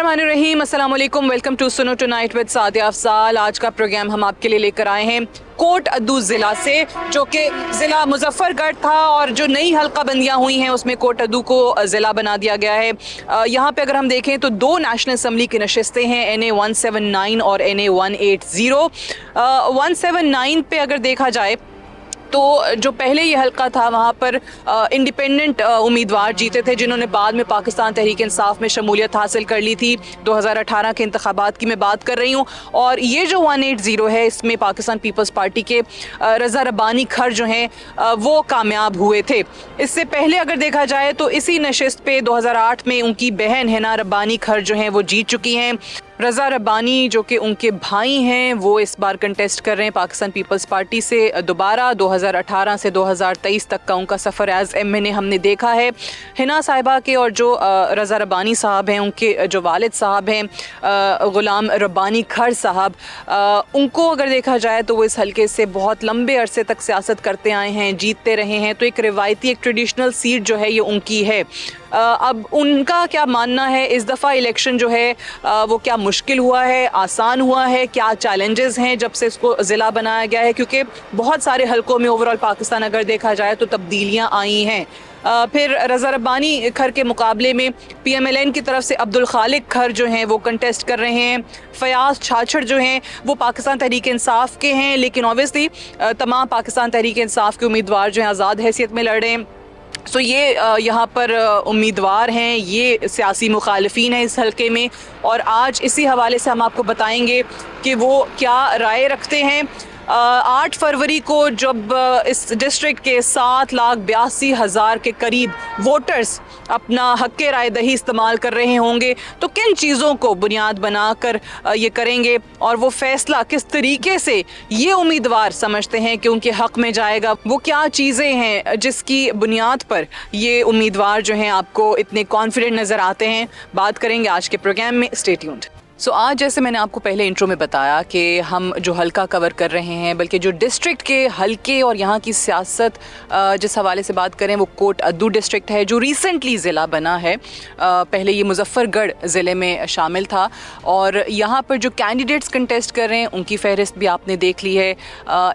बिस्मिल्लाहिर्रहमानिर्रहीम, अस्सलाम वालेकुम। वेलकम टू सुनो टुनाइट विद सादिया अफजाल। आज का प्रोग्राम हम आपके लिए लेकर आए हैं कोट अद्दू ज़िला से, जो कि ज़िला मुजफ्फरगढ़ था और जो नई हल्का बंदियाँ हुई हैं उसमें कोट अद्दू को ज़िला बना दिया गया है। यहाँ पे अगर हम देखें तो दो नेशनल असम्बली की नशस्तें हैं, NA 179 और NA 180। 179 पे अगर देखा जाए तो जो पहले ये हल्का था वहाँ पर इंडिपेंडेंट उम्मीदवार जीते थे, जिन्होंने बाद में पाकिस्तान तहरीक इंसाफ में शमूलियत हासिल कर ली थी। 2018 के इंतखाबात की मैं बात कर रही हूँ। और ये जो 180 है, इसमें पाकिस्तान पीपल्स पार्टी के रज़ा रब्बानी खर जो हैं वो कामयाब हुए थे। इससे पहले अगर देखा जाए तो इसी नशिस्त पे 2008 में उनकी बहन हिना रब्बानी खर जो हैं वो जीत चुकी हैं। रज़ा रब्बानी जो कि उनके भाई हैं वो इस बार कंटेस्ट कर रहे हैं पाकिस्तान पीपल्स पार्टी से दोबारा। 2018 से 2023 तक का उनका सफ़र एज MNA हमने देखा है। हिना साहिबा के और जो रज़ा रब्बानी साहब हैं, उनके जो वालिद साहब हैं ग़ुलाम रब्बानी खर साहब, उनको अगर देखा जाए तो वो इस हल्के से बहुत लंबे अरसे तक सियासत करते आए हैं, जीतते रहे हैं। तो एक रिवायती, एक ट्रेडिशनल सीट जो है ये उनकी है। अब उनका क्या मानना है, इस दफ़ा इलेक्शन जो है वो क्या मुश्किल हुआ है, आसान हुआ है, क्या चैलेंजेस हैं जब से इसको ज़िला बनाया गया है? क्योंकि बहुत सारे हलकों में ओवरऑल पाकिस्तान अगर देखा जाए तो तब्दीलियाँ आई हैं। फिर रज़ा रब्बानी खर के मुकाबले में PMLN की तरफ से अब्दुल खालिक खर जो हैं वो कंटेस्ट कर रहे हैं। फ़याज़ छाछड़ जो हैं वो पाकिस्तान तहरीक इंसाफ के हैं, लेकिन ऑब्वियसली तमाम पाकिस्तान तहरीक इंसाफ के उम्मीदवार जो हैं आज़ाद हैसियत में लड़ रहे हैं। सो ये यहाँ पर उम्मीदवार हैं, ये सियासी मुखालिफिन हैं इस हल्के में। और आज इसी हवाले से हम आपको बताएंगे कि वो क्या राय रखते हैं। 8 फरवरी को जब इस डिस्ट्रिक्ट के 7,82,000 के करीब वोटर्स अपना हक़ राय दही इस्तेमाल कर रहे होंगे, तो किन चीज़ों को बुनियाद बनाकर ये करेंगे और वो फ़ैसला किस तरीके से ये उम्मीदवार समझते हैं कि उनके हक़ में जाएगा, वो क्या चीज़ें हैं जिसकी बुनियाद पर ये उम्मीदवार जो हैं आपको इतने कॉन्फिडेंट नज़र आते हैं, बात करेंगे आज के प्रोग्राम में। Stay tuned. सो आज जैसे मैंने आपको पहले इंट्रो में बताया कि हम जो हल्का कवर कर रहे हैं, बल्कि जो डिस्ट्रिक्ट के हल्के और यहाँ की सियासत जिस हवाले से बात करें वो कोट अद्दू डिस्ट्रिक्ट है, जो रिसेंटली ज़िला बना है। पहले ये मुजफ्फरगढ़ ज़िले में शामिल था। और यहाँ पर जो कैंडिडेट्स कंटेस्ट कर रहे हैं उनकी फ़हरिस्त भी आपने देख ली है।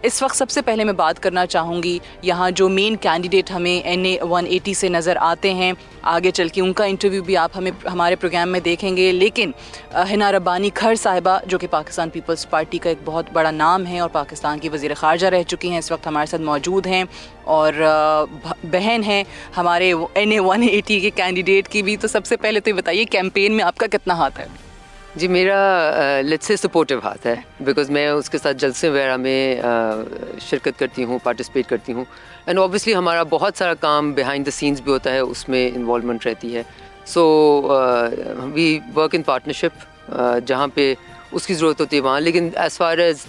इस वक्त सबसे पहले मैं बात करना चाहूँगी यहाँ जो मेन कैंडिडेट हमें NA 180 से नज़र आते हैं। आगे चल के उनका इंटरव्यू भी आप हमारे प्रोग्राम में देखेंगे। लेकिन हिना रब्बानी खर साहिबा जो कि पाकिस्तान पीपल्स पार्टी का एक बहुत बड़ा नाम है और पाकिस्तान की वज़ीर ख़ारजा रह चुकी हैं, इस वक्त हमारे साथ मौजूद हैं। और बहन हैं हमारे NA 180 के कैंडिडेट की भी। तो सबसे पहले तो ये बताइए, कैंपेन में आपका कितना हाथ है? जी, मेरा लेट्स से सपोर्टिव हाथ है, बिकॉज़ मैं उसके साथ जलसे वगैरह में शिरकत करती हूँ, पार्टिसिपेट करती हूँ। एंड ऑब्वियसली हमारा बहुत सारा काम बिहाइंड द सीन्स भी होता है, उसमें इन्वॉल्वमेंट रहती है। So we work in partnership, जहाँ पे उसकी ज़रूरत होती है वहाँ। लेकिन as far as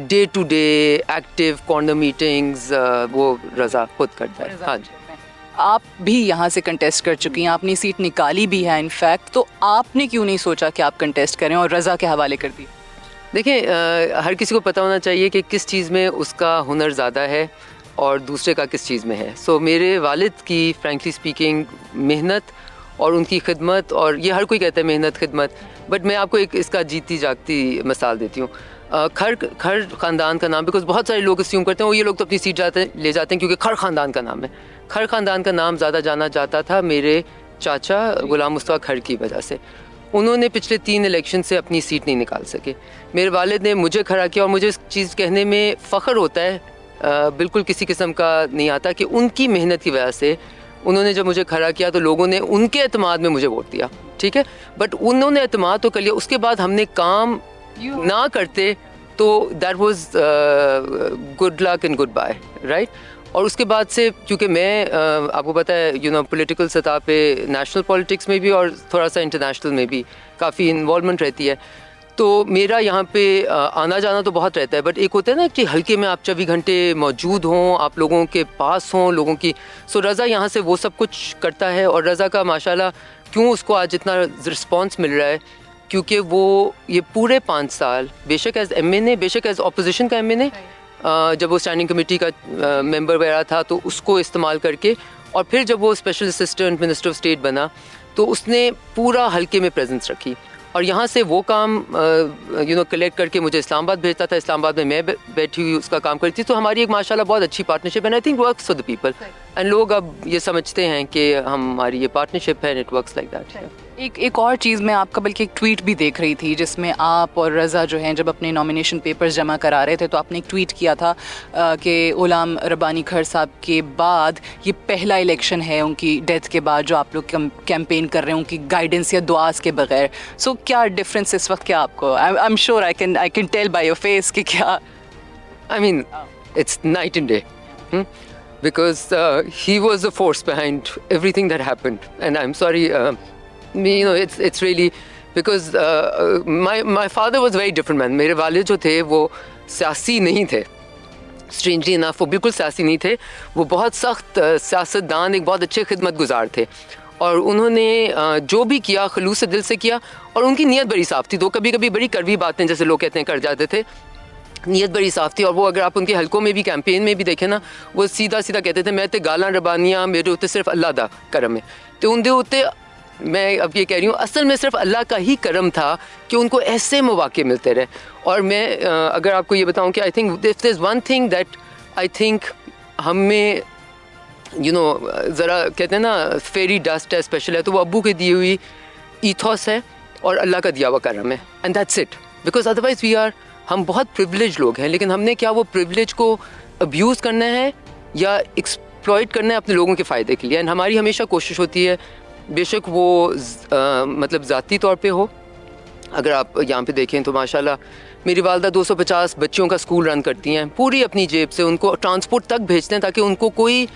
day to day active corner meetings वो रज़ा खुद करता है। हाँ जी। आप भी यहाँ से कंटेस्ट कर चुकी हैं, आपने सीट निकाली भी है इनफैक्ट, तो आपने क्यों नहीं सोचा कि आप कंटेस्ट करें और रज़ा के हवाले कर दी? देखें, हर किसी को पता होना चाहिए कि किस चीज़ में उसका हुनर ज़्यादा है और दूसरे का किस चीज़ में है। सो मेरे वालिद की फ्रैंकली स्पीकिंग मेहनत और उनकी खिदमत, और ये हर कोई कहता है मेहनत खिदमत, बट मैं आपको एक इसका जीती जागती मिसाल देती हूँ। खर ख़ानदान का नाम, बिकॉज बहुत सारे लोग अस्यूम करते हैं वो ये लोग तो अपनी सीट ले जाते हैं क्योंकि खर ख़ानदान का नाम है। खर ख़ानदान का नाम ज़्यादा जाना जाता था मेरे चाचा ग़ुलाम मुस्तफ़ा खर की वजह से। उन्होंने पिछले 3 इलेक्शन से अपनी सीट नहीं निकाल सके। मेरे वालिद ने मुझे खड़ा किया और मुझे इस चीज़ कहने में फ़ख्र होता है, बिल्कुल किसी किस्म का नहीं आता, कि उनकी मेहनत की वजह से उन्होंने जब मुझे खड़ा किया तो लोगों ने उनके एतमाद में मुझे वोट दिया, ठीक है। बट उन्होंने एतमाद तो कर लिया, उसके बाद हमने काम ना करते तो that was good luck and goodbye, right. और उसके बाद से क्योंकि मैं आपको पता है पॉलिटिकल सतह पे नेशनल पॉलिटिक्स में भी और थोड़ा सा इंटरनेशनल में भी काफ़ी इन्वॉल्वमेंट रहती है, तो मेरा यहाँ पे आना जाना तो बहुत रहता है। बट एक होता है ना कि हल्के में आप 24 घंटे मौजूद हों, आप लोगों के पास हों, लोगों की। सो रज़ा यहाँ से वो सब कुछ करता है। और रज़ा का माशाल्लाह क्यों उसको आज इतना रिस्पॉन्स मिल रहा है, क्योंकि वो ये पूरे 5 साल बेशक एज़ MNA, बेशक एज़ अपोजिशन का MNA, जब वो स्टैंडिंग कमेटी का मेंबर वगैरह था तो उसको इस्तेमाल करके, और फिर जब वो special assistant minister of state बना तो उसने पूरा हल्के में प्रेजेंस रखी और यहाँ से वो काम कलेक्ट करके मुझे इस्लामाबाद भेजता था, इस्लामाबाद में मैं बैठी हुई उसका काम करती थी। तो हमारी एक माशाल्लाह बहुत अच्छी partnership and I think works for the people and लोग अब ये समझते हैं कि हमारी ये पार्टनरशिप है and it works like that. एक और चीज़ मैं आपका बल्कि एक ट्वीट भी देख रही थी जिसमें आप और रज़ा जो हैं जब अपने नॉमिनेशन पेपर्स जमा करा रहे थे तो आपने एक ट्वीट किया था कि गुलाम रब्बानी खर साहब के बाद ये पहला इलेक्शन है उनकी डेथ के बाद जो आप लोग कैंपेन कर रहे हैं उनकी गाइडेंस या दुआस के बगैर। सो क्या डिफरेंस इस वक्त क्या आपको, I am sure I can tell by your face कि क्या, I mean, it's night and day. Because he was the force behind everything that happened. And I'm sorry, it's really because my father was a very different man. मेरे वालिद जो थे वो सियासी नहीं थे. Strangely enough, वो बिल्कुल सियासी नहीं थे. वो बहुत सख्त सियासतदान, एक बहुत अच्छे खिदमतगुजार थे. और उन्होंने जो भी किया खलूस से दिल से किया और उनकी नीयत बड़ी साफ़ थी। तो कभी कभी बड़ी कड़वी बातें जैसे लोग कहते हैं कर जाते थे, नीयत बड़ी साफ़ थी। और वो अगर आप उनके हलकों में भी कैंपेन में भी देखें ना, वो सीधा सीधा कहते थे मैं तो गालां रबानियाँ मेरे उत्ते सिर्फ अल्लाह दा करम है। तो उनके उत्ते मैं अब ये कह रही हूँ असल में सिर्फ अल्लाह का ही करम था कि उनको ऐसे मौके मिलते रहे। और मैं अगर आपको ये बताऊँ कि I think if there is one thing that I think हमें ज़रा कहते हैं ना फेरी डस्ट है, स्पेशल है, तो वो अब्बू के दी हुई ईथॉस है और अल्लाह का दिया हुआ करम है and that's it. Because otherwise हम बहुत प्रिविलेज लोग हैं, लेकिन हमने क्या वो प्रिविलेज को अब्यूज़ करना है या एक्सप्लॉइट करना है अपने लोगों के फ़ायदे के लिए। एंड हमारी हमेशा कोशिश होती है, बेशक वो मतलब ज़ाती तौर पे हो। अगर आप यहाँ पे देखें तो माशाल्लाह मेरी वालदा 250 बच्चों का स्कूल रन करती हैं पूरी अपनी जेब से, उनको ट्रांसपोर्ट तक भेजते हैं ताकि उनको कोई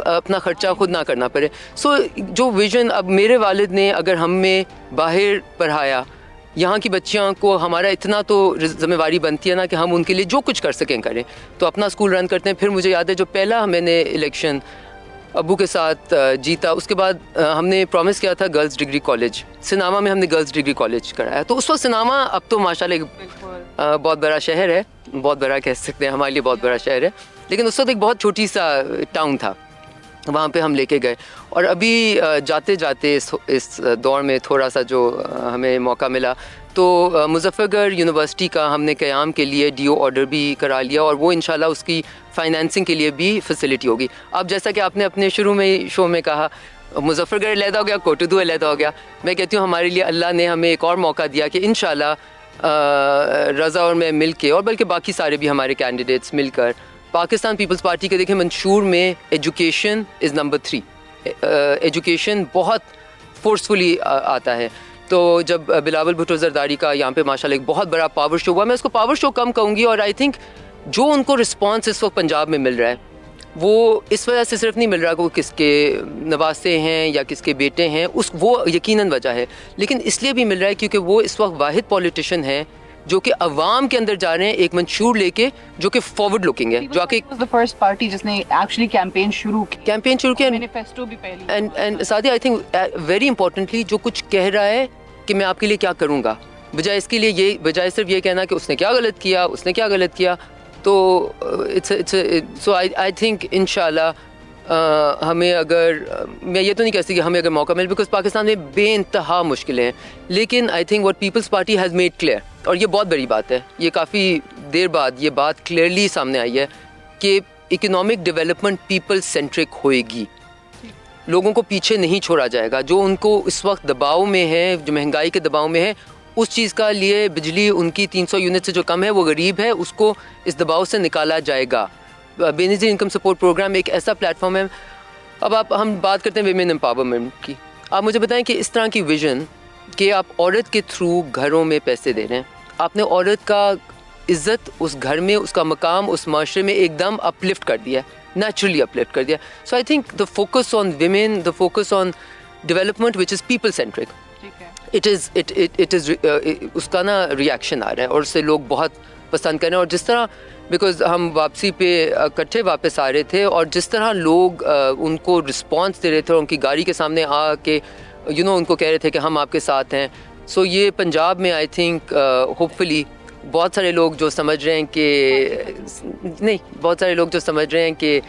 अपना ख़र्चा खुद ना करना पड़े। सो जो विज़न अब मेरे वालिद ने अगर हमें बाहर पढ़ाया, यहाँ की बच्चियों को हमारा इतना तो ज़िम्मेवारी बनती है ना कि हम उनके लिए जो कुछ कर सकें करें, तो अपना स्कूल रन करते हैं। फिर मुझे याद है जो पहला मैंने इलेक्शन अब्बू के साथ जीता, उसके बाद हमने प्रॉमिस किया था गर्ल्स डिग्री कॉलेज सिनामा में, हमने गर्ल्स डिग्री कॉलेज कराया। तो उस वक्त सिनामा अब तो माशाल्लाह एक बहुत बड़ा शहर है, बहुत बड़ा कह सकते हैं, हमारे लिए बहुत बड़ा शहर है, लेकिन उस वक्त एक बहुत छोटी सा टाउन था, वहाँ पे हम लेके गए। और अभी जाते जाते इस दौर में थोड़ा सा जो हमें मौका मिला तो मुजफ्फरगढ़ यूनिवर्सिटी का हमने क़याम के लिए डीओ ऑर्डर भी करा लिया और वो इंशाल्लाह उसकी फ़ाइनेंसिंग के लिए भी फैसिलिटी होगी। अब जैसा कि आपने अपने शुरू में शो में कहा मुजफ्फरगढ़ अलहदा हो गया, कोटुदू अलहदा हो गया, मैं कहती हूँ हमारे लिए अल्लाह ने हमें एक और मौका दिया कि इंशाल्लाह रज़ा और मैं मिल के, और बल्कि बाकी सारे भी हमारे कैंडिडेट्स मिलकर पाकिस्तान पीपल्स पार्टी के देखें मंशूर में एजुकेशन इज़ नंबर 3, एजुकेशन बहुत फोर्सफुली आता है। तो जब बिलावल भुट्टो ज़रदारी का यहाँ पे माशाल्लाह एक बहुत बड़ा पावर शो हुआ, मैं उसको पावर शो कम कहूँगी, और आई थिंक जो उनको रिस्पांस इस वक्त पंजाब में मिल रहा है वो इस वजह से सिर्फ नहीं मिल रहा कि वो किसके नवासे हैं या किसके बेटे हैं, वो यकीनन वजह है, लेकिन इसलिए भी मिल रहा है क्योंकि वो इस वक्त वाहिद पॉलिटिशियन है जो कि अवाम के अंदर जा रहे हैं एक मंशूर लेके जो कि फॉरवर्ड लुकिंग है, जो आके फर्स्ट पार्टी जिसने एक्चुअली कैंपेन शुरू किया, मैनिफेस्टो भी पहली। एंड सादी आई थिंक वेरी इंपॉर्टेंटली जो कुछ कह रहा है कि मैं आपके लिए क्या करूँगा, बजाय इसके लिए ये, बजाय सिर्फ ये कहना कि उसने क्या गलत किया, उसने क्या गलत किया। तो सो आई थिंक इंशाल्लाह हमें अगर, मैं ये तो नहीं कह सकती कि हमें अगर मौका मिले, बिकॉज पाकिस्तान में बेइंतहा मुश्किलें हैं, लेकिन I think what Peoples Party has made clear, और ये बहुत बड़ी बात है, ये काफ़ी देर बाद ये बात क्लियरली सामने आई है कि इकोनॉमिक डेवलपमेंट पीपल सेंट्रिक होएगी, लोगों को पीछे नहीं छोड़ा जाएगा। जो उनको इस वक्त दबाव में है, जो महंगाई के दबाव में है, उस चीज़ का लिए बिजली उनकी 300 यूनिट से जो कम है, वो गरीब है, उसको इस दबाव से निकाला जाएगा। बेनज़ीर इनकम सपोर्ट प्रोग्राम एक ऐसा प्लेटफॉर्म है। अब हम बात करते हैं विमेन एम्पावरमेंट की, आप मुझे बताएं कि इस तरह की विजन कि आप औरत के थ्रू घरों में पैसे दे रहे हैं, आपने औरत का इज़्ज़त उस घर में, उसका मकाम उस माशरे में एकदम अपलिफ्ट कर दिया, नेचुरली अपलिफ्ट कर दिया। So I think the focus on women, the focus on development which is people centric, it is उसका ना रिएक्शन आ रहा है और उससे लोग बहुत पसंद कर रहे हैं। और जिस तरह, बिकॉज हम वापसी पे इकट्ठे वापस आ रहे थे और जिस तरह लोग उनको रिस्पांस दे रहे थे और उनकी गाड़ी के सामने आके उनको कह रहे थे कि हम आपके साथ हैं। सो ये पंजाब में आई थिंक होपफुली बहुत सारे लोग जो समझ रहे हैं कि नहीं, बहुत सारे लोग जो समझ रहे हैं कि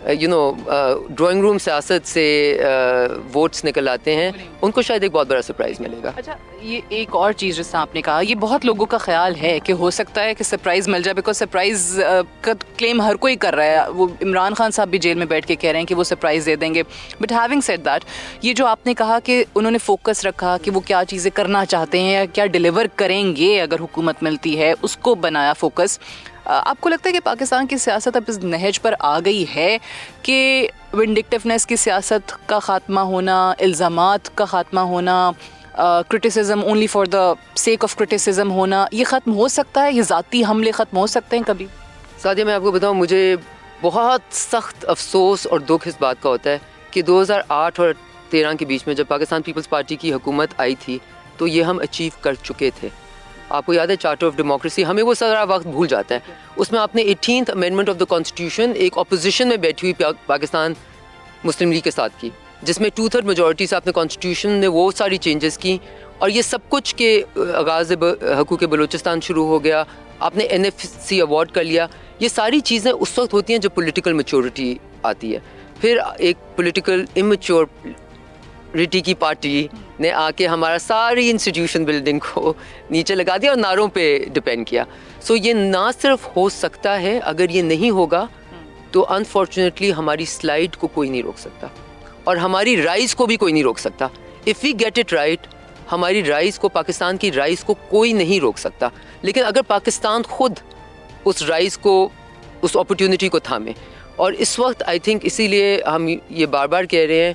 ड्राइंग रूम सियासत से वोट्स निकल आते हैं, उनको शायद एक बहुत बड़ा सरप्राइज़ मिलेगा। अच्छा, ये एक और चीज़ जैसे आपने कहा, ये बहुत लोगों का ख्याल है कि हो सकता है कि सरप्राइज़ मिल जाए, बिकॉज सरप्राइज़ का क्लेम हर कोई कर रहा है। वो इमरान खान साहब भी जेल में बैठ के कह रहे हैं कि वो सरप्राइज़ दे देंगे। बट हैविंग सेड दैट, ये जो आपने कहा कि उन्होंने फोकस रखा कि वो क्या चीज़ें करना चाहते हैं या क्या डिलीवर करेंगे अगर हुकूमत मिलती है, उसको बनाया फोकस। आपको लगता है कि पाकिस्तान की सियासत अब इस नहज पर आ गई है कि विंडिक्टिवनेस की सियासत का ख़ात्मा होना, इल्ज़ामात का ख़ात्मा होना, criticism only for the sake of criticism होना, ये ख़त्म हो सकता है? ये ज़ाती हमले ख़त्म हो सकते हैं कभी? सादिया, मैं आपको बताऊं, मुझे बहुत सख्त अफसोस और दुख इस बात का होता है कि 2008 और 13 के बीच में जब पाकिस्तान पीपल्स पार्टी की हुकूमत आई थी तो ये हम अचीव कर चुके थे। आपको याद है चार्टर ऑफ डेमोक्रेसी, हमें वो सारा वक्त भूल जाता है। उसमें आपने 18th amendment of the constitution एक अपोजिशन में बैठी हुई पाकिस्तान मुस्लिम लीग के साथ की, जिसमें 2/3 मेजॉरिटी से आपने कॉन्स्टिट्यूशन में वो सारी चेंजेस की, और ये सब कुछ के आगाज़ हकूक़ बलूचिस्तान शुरू हो गया, आपने NFC अवार्ड कर लिया। ये सारी चीज़ें उस वक्त होती हैं जब पॉलिटिकल मैच्योरिटी आती है। फिर एक पॉलिटिकल इमेच्योरिटी की पार्टी ने आके हमारा सारी इंस्टीट्यूशन बिल्डिंग को नीचे लगा दिया और नारों पे डिपेंड किया। सो ये ना सिर्फ हो सकता है, अगर ये नहीं होगा तो अनफॉर्चुनेटली हमारी स्लाइड को कोई नहीं रोक सकता और हमारी राइज को भी कोई नहीं रोक सकता। If we get it right, हमारी राइज को, पाकिस्तान की राइज को कोई नहीं रोक सकता। लेकिन अगर पाकिस्तान खुद उस राइज को, उस अपॉर्चुनिटी को थामे, और इस वक्त आई थिंक इसीलिए हम ये बार बार कह रहे हैं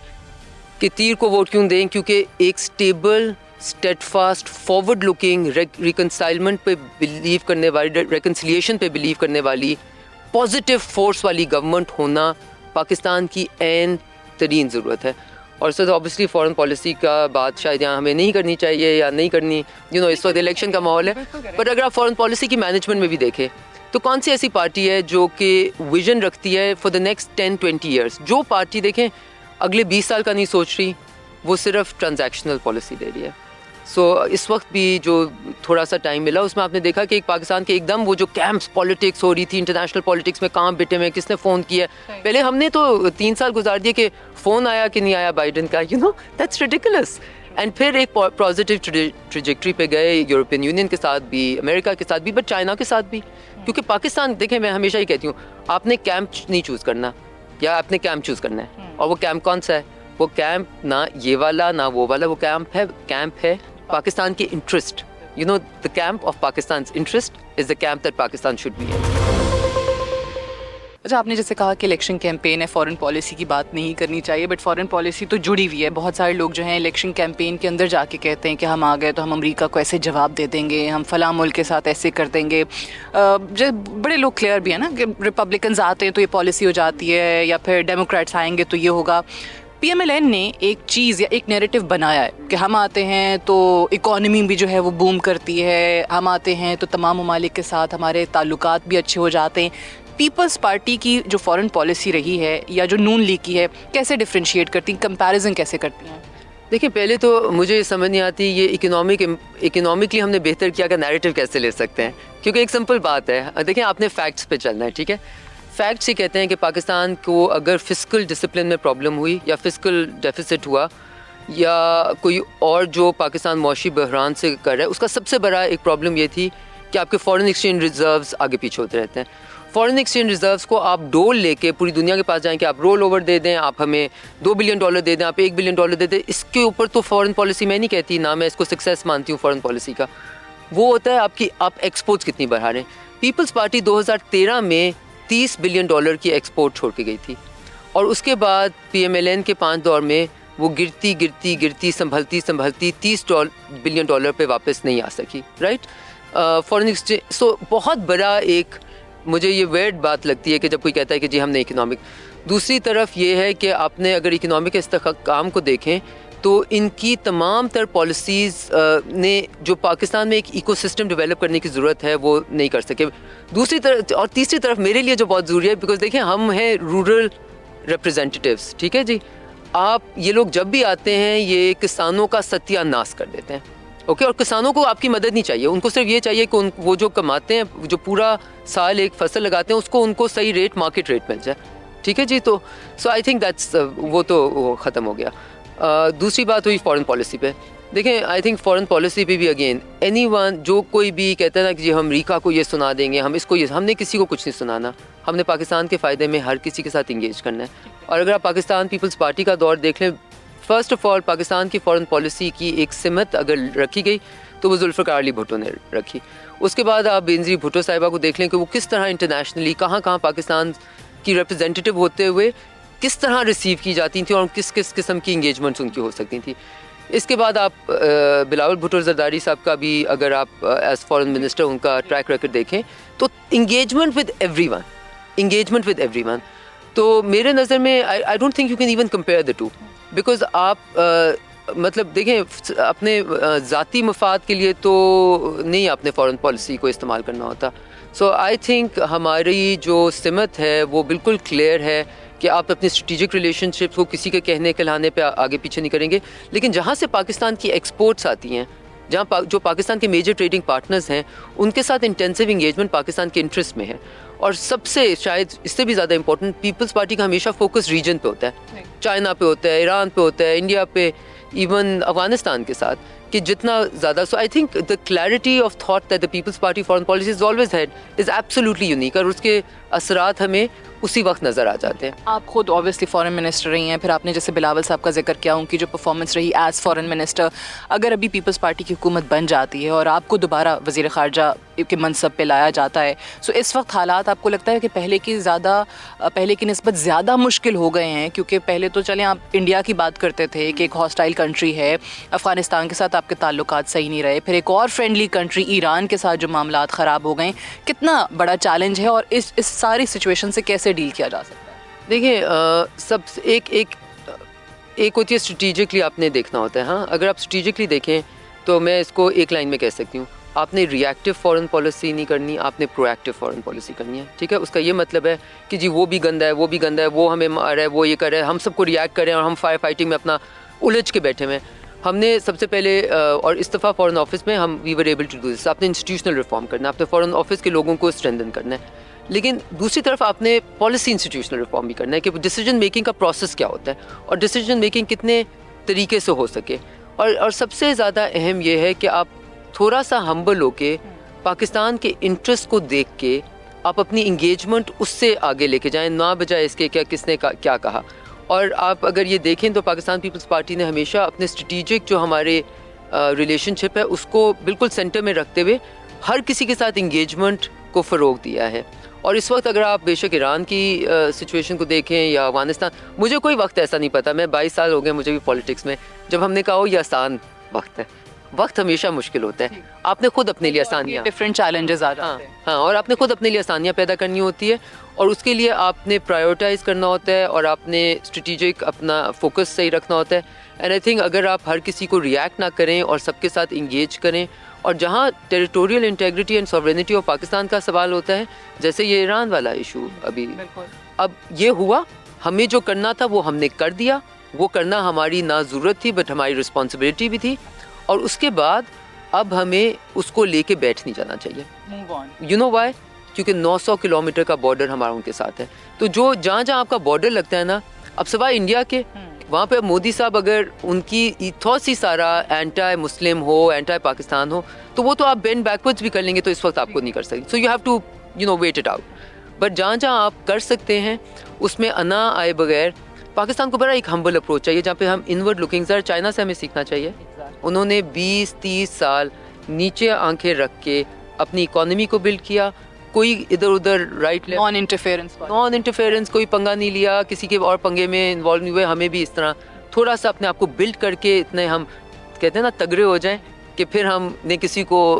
कि तीर को वोट क्यों दें, क्योंकि एक स्टेबल, स्टेडफास्ट, फॉरवर्ड लुकिंग, रिकंसाइलमेंट पे बिलीव करने वाली, रिकन्सिलिएशन पे बिलीव करने वाली, पॉजिटिव फोर्स वाली गवर्नमेंट होना पाकिस्तान की ऐन तरीन ज़रूरत है। और सर ऑब्वियसली फॉरेन पॉलिसी का बात शायद यहाँ हमें नहीं करनी चाहिए या नहीं करनी, इस वक्त इलेक्शन का माहौल है। बट अगर आप फॉरेन पॉलिसी की मैनेजमेंट में भी देखें तो कौन सी ऐसी पार्टी है जो कि विजन रखती है फॉर द नेक्स्ट 10-20 ईयर्स? जो पार्टी देखें अगले 20 साल का नहीं सोच रही, वो सिर्फ ट्रांजैक्शनल पॉलिसी दे रही है। सो इस वक्त भी जो थोड़ा सा टाइम मिला उसमें आपने देखा कि एक पाकिस्तान के एकदम वो जो कैंप्स पॉलिटिक्स हो रही थी, इंटरनेशनल पॉलिटिक्स में कहाँ बैठे में, किसने फ़ोन किया। पहले हमने तो 3 साल गुजार दिए कि फ़ोन आया कि नहीं आया बाइडन का, दैट्स रिडिकुलस। एंड फिर एक पॉजिटिव ट्रेजेक्ट्री पे गए, यूरोपियन यूनियन के साथ भी, अमेरिका के साथ भी, बट चाइना के साथ भी। क्योंकि पाकिस्तान, देखें मैं हमेशा ही कहती हूँ, आपने कैंप नहीं चूज़ करना, या आपने कैंप चूज़ करना है। और वो कैंप कौन सा है? वो कैंप ना ये वाला ना वो वाला, वो कैंप है पाकिस्तान के interest. The camp of Pakistan interest is the camp that Pakistan should be in. अच्छा, आपने जैसे कहा कि इलेक्शन कैंपेन है, फॉरेन पॉलिसी की बात नहीं करनी चाहिए, बट फॉरेन पॉलिसी तो जुड़ी हुई है। बहुत सारे लोग जो हैं इलेक्शन कैंपेन के अंदर जाके कहते हैं कि हम आ गए तो हम अमेरिका को ऐसे जवाब दे देंगे, हम फलां मुल्क के साथ ऐसे कर देंगे। जो बड़े लोग क्लियर भी है ना कि रिपब्लिकन्स आते हैं तो ये पॉलिसी हो जाती है, या फिर डेमोक्रेट्स आएंगे तो ये होगा। PMLN ने एक चीज़ या एक नैरेटिव बनाया है कि हम आते हैं तो इकॉनमी भी जो है वो बूम करती है, हम आते हैं तो तमाम ममालिक के साथ हमारे ताल्लुकात भी अच्छे हो जाते हैं। पीपल्स पार्टी की जो फॉरेन पॉलिसी रही है या जो नून लीग की है, कैसे डिफ्रेंशिएट करती हैं, कंपैरिजन कैसे करती हैं? देखिए, पहले तो मुझे समझ नहीं आती ये इकोनॉमिकली हमने बेहतर किया का नैरेटिव कैसे ले सकते हैं, क्योंकि एक सिंपल बात है। देखिए, आपने फैक्ट्स पे चलना है, ठीक है। फैक्ट्स ये कहते हैं कि पाकिस्तान को अगर फिस्कल डिसिप्लिन में प्रॉब्लम हुई या फिस्कल डेफिसिट हुआ या कोई और जो पाकिस्तान मौशी बहरान से कर रहा है, उसका सबसे बड़ा एक प्रॉब्लम ये थी कि आपके फॉरेन एक्सचेंज रिजर्व्स आगे पीछे होते रहते हैं। फॉरेन एक्सचेंज रिजर्व्स को आप डोल लेके पूरी दुनिया के पास जाएं कि आप रोल ओवर दे दें, आप हमें $2 बिलियन दे दें, आप $1 बिलियन दे दें, इसके ऊपर तो फॉरेन पॉलिसी मैं नहीं कहती, ना मैं इसको सक्सेस मानती हूँ फॉरेन पॉलिसी का। वो होता है आपकी, आप एक्सपोर्ट्स कितनी बढ़ा रहे हैं। पीपल्स पार्टी 2013 में $30 बिलियन की एक्सपोर्ट छोड़ के गई थी, और उसके बाद PMLN के 5 दौर में वो गिरती संभलती $30 बिलियन पे वापस नहीं आ सकी, राइट। फॉरेन एक्सचेंज, सो बहुत बड़ा एक, मुझे ये वेर्ड बात लगती है कि जब कोई कहता है कि जी हमने इकोनॉमिक। दूसरी तरफ ये है कि आपने अगर इकोनॉमिक इस्तेहकाम को देखें तो इनकी तमाम तर पॉलिसीज़ ने जो पाकिस्तान में एक इकोसिस्टम डेवलप करने की ज़रूरत है वो नहीं कर सके। दूसरी तरफ और तीसरी तरफ मेरे लिए जो बहुत ज़रूरी है, बिकॉज देखें हम हैं रूरल रिप्रेजेंटेटिव्स, ठीक है जी। आप, ये लोग जब भी आते हैं ये किसानों का सत्यानाश कर देते हैं, ओके। और किसानों को आपकी मदद नहीं चाहिए, उनको सिर्फ ये चाहिए कि वो जो कमाते हैं, जो पूरा साल एक फसल लगाते हैं, उसको उनको सही रेट, मार्केट रेट मिल जाए, ठीक है जी। तो सो आई थिंक दैट्स वो ख़त्म हो गया। दूसरी बात हुई फॉरेन पॉलिसी पे। देखें, आई थिंक फॉरेन पॉलिसी पे भी अगेन एनीवन जो कोई भी कहता है ना कि जी हम अमेरिका को ये सुना देंगे, हम इसको ये, हमने किसी को कुछ नहीं सुनाना। हमने पाकिस्तान के फ़ायदे में हर किसी के साथ इंगेज करना है। और अगर आप पाकिस्तान पीपल्स पार्टी का दौर देख लें, फ़र्स्ट ऑफ ऑल पाकिस्तान की फ़ॉरेन पॉलिसी की एक सिमत अगर रखी गई तो वो जुल्फ़िकार अली भुट्टो ने रखी। उसके बाद आप बेनज़ीर भुट्टो साहिबा को देख लें कि वो किस तरह इंटरनेशनली कहाँ कहाँ पाकिस्तान की रिप्रेजेंटेटिव होते हुए किस तरह रिसीव की जाती थी और किस किस किस्म की इंगेजमेंट्स उनकी हो सकती थी। इसके बाद आप बिलावल भुट्टो ज़रदारी साहब का भी अगर आप एज़ फॉरेन मिनिस्टर उनका ट्रैक रिकॉर्ड देखें तो इंगेजमेंट विद एवरीवन। तो मेरे नज़र में I don't think you can even compare the two, because आप मतलब देखें अपने ज़ाती मफाद के लिए तो नहीं आपने फॉरेन पॉलिसी को इस्तेमाल करना होता। सो आई थिंक हमारी जो सिमत है वो बिल्कुल क्लियर है कि आप अपनी स्ट्रेटेजिक रिलेशनशिप को किसी के कहने कहलाने पे आगे पीछे नहीं करेंगे। लेकिन जहाँ से पाकिस्तान की एक्सपोर्ट्स आती हैं, जहाँ जो पाकिस्तान के मेजर ट्रेडिंग पार्टनर्स हैं, उनके साथ इंटेंसिव इंगेजमेंट पाकिस्तान के इंटरेस्ट में है। और सबसे शायद इससे भी ज़्यादा इंपॉर्टेंट, पीपल्स पार्टी का हमेशा फोकस रीजन पे होता है, चाइना पे होता है, ईरान पे होता है, इंडिया पे, इवन अफगानिस्तान के साथ, कि जितना ज़्यादा। So I think the clarity of thought that the People's Party foreign policy is always had is absolutely unique, और उसके असरात हमें उसी वक्त नज़र आ जाते हैं। आप खुद ऑब्वियसली फॉरेन मिनिस्टर रही हैं, फिर आपने जैसे बिलावल साहब का जिक्र किया, उनकी जो परफॉर्मेंस रही एज़ फॉरेन मिनिस्टर, अगर अभी पीपल्स पार्टी की हुकूमत बन जाती है और आपको दोबारा वज़ीर ख़ारजा के मनसब पे लाया जाता है, सो इस वक्त हालात आपको लगता है कि पहले की निस्बत ज़्यादा मुश्किल हो गए हैं? क्योंकि पहले तो चलें आप इंडिया की बात करते थे कि एक हॉस्टाइल कंट्री है, अफ़गानिस्तान के साथ आपके ताल्लुकात सही नहीं रहे, फिर एक और फ्रेंडली कंट्री ईरान के साथ जो मामलात ख़राब हो गए, कितना बड़ा चैलेंज है और इस सारी सिचुएशन से कैसे डील किया जा सकता है? देखिए, सब एक होती है स्ट्रेटेजिकली आपने देखना होता है। हाँ, अगर आप स्ट्रेटेजिकली देखें तो मैं इसको एक लाइन में कह सकती हूँ, आपने रिएक्टिव फॉरेन पॉलिसी नहीं करनी, आपने प्रोएक्टिव फॉरेन पॉलिसी करनी है। ठीक है, उसका ये मतलब है कि जी वो भी गंदा है, वो हमें मार रहा है, वो ये कर रहा है, हम सबको रिएक्ट करें और हम फायर फाइटिंग में अपना उलझ के बैठे हुए हैं। हमने सबसे पहले और इस दफ़ा फॉरेन ऑफिस में हम we were able to do this. आपने इंस्टीट्यूशनल रिफॉर्म करना है, आपने फॉरेन ऑफिस के लोगों को स्ट्रेंथन करना है, लेकिन दूसरी तरफ आपने पॉलिसी इंस्टीट्यूशनल रिफॉर्म भी करना है कि डिसीजन मेकिंग का प्रोसेस क्या होता है और डिसीजन मेकिंग कितने तरीके से हो सके। और सबसे ज़्यादा अहम ये है कि आप थोड़ा सा हम्बल होके पाकिस्तान के इंटरेस्ट को देख के आप अपनी इंगेजमेंट उससे आगे लेके जाएं, ना बजाय इसके किसने क्या कहा। और आप अगर ये देखें तो पाकिस्तान पीपल्स पार्टी ने हमेशा अपने स्ट्रेटेजिक जो हमारे रिलेशनशिप है उसको बिल्कुल सेंटर में रखते हुए हर किसी के साथ इंगेजमेंट को फ़रोग दिया है। और इस वक्त अगर आप बेशक ईरान की सिचुएशन को देखें या अफगानिस्तान, मुझे कोई वक्त ऐसा नहीं पता, मैं 22 साल हो गए मुझे भी पॉलिटिक्स में, जब हमने कहा हो ये आसान वक्त है। वक्त हमेशा मुश्किल होता है, आपने खुद अपने लिए आसानियाँ, डिफरेंट चैलेंजेस आ जाते हैं। हाँ, और आपने खुद अपने लिए आसानियाँ पैदा करनी होती है और उसके लिए आपने प्रायोरिटाइज़ करना होता है और आपने स्ट्रेटेजिक अपना फोकस सही रखना होता है। एंड आई थिंक अगर आप हर किसी को रिएक्ट ना करें और सबके साथ इंगेज करें, और जहाँ territorial integrity and sovereignty of Pakistan का सवाल होता है, जैसे ये ईरान वाला इशू अभी, अब ये हुआ, हमें जो करना था वो हमने कर दिया, वो करना हमारी ना ज़रूरत थी बट हमारी रिस्पॉन्सिबिलिटी भी थी, और उसके बाद अब हमें उसको लेके बैठ नहीं जाना चाहिए। You know why? क्योंकि 900 किलोमीटर का बॉर्डर हमारा उनके साथ है। तो जो जहाँ आपका बॉर्डर लगता है ना, अब सिवाय इंडिया के, वहाँ पे मोदी साहब अगर उनकी इथॉस ही सारा एंटी मुस्लिम हो, एंटी पाकिस्तान हो, तो वो तो आप बेंड बैकवर्ड्स भी कर लेंगे, तो इस वक्त आपको नहीं कर सकते। So you have to wait it out. But जहाँ आप कर सकते हैं उसमें अना आए बगैर, पाकिस्तान को बड़ा एक हम्बल अप्रोच चाहिए जहाँ पे हम इनवर्ड लुकिंग, सर चाइना से हमें सीखना चाहिए। उन्होंने 20-30 साल नीचे आंखें रख के अपनी इकोनॉमी को बिल्ड किया, कोई इधर उधर नॉन इंटरफेरेंस कोई पंगा नहीं लिया, किसी के और पंगे में इन्वॉल्व नहीं हुए। हमें भी इस तरह थोड़ा सा अपने आप को बिल्ड करके इतने हम कहते हैं ना तगड़े हो जाएं कि फिर हमने किसी को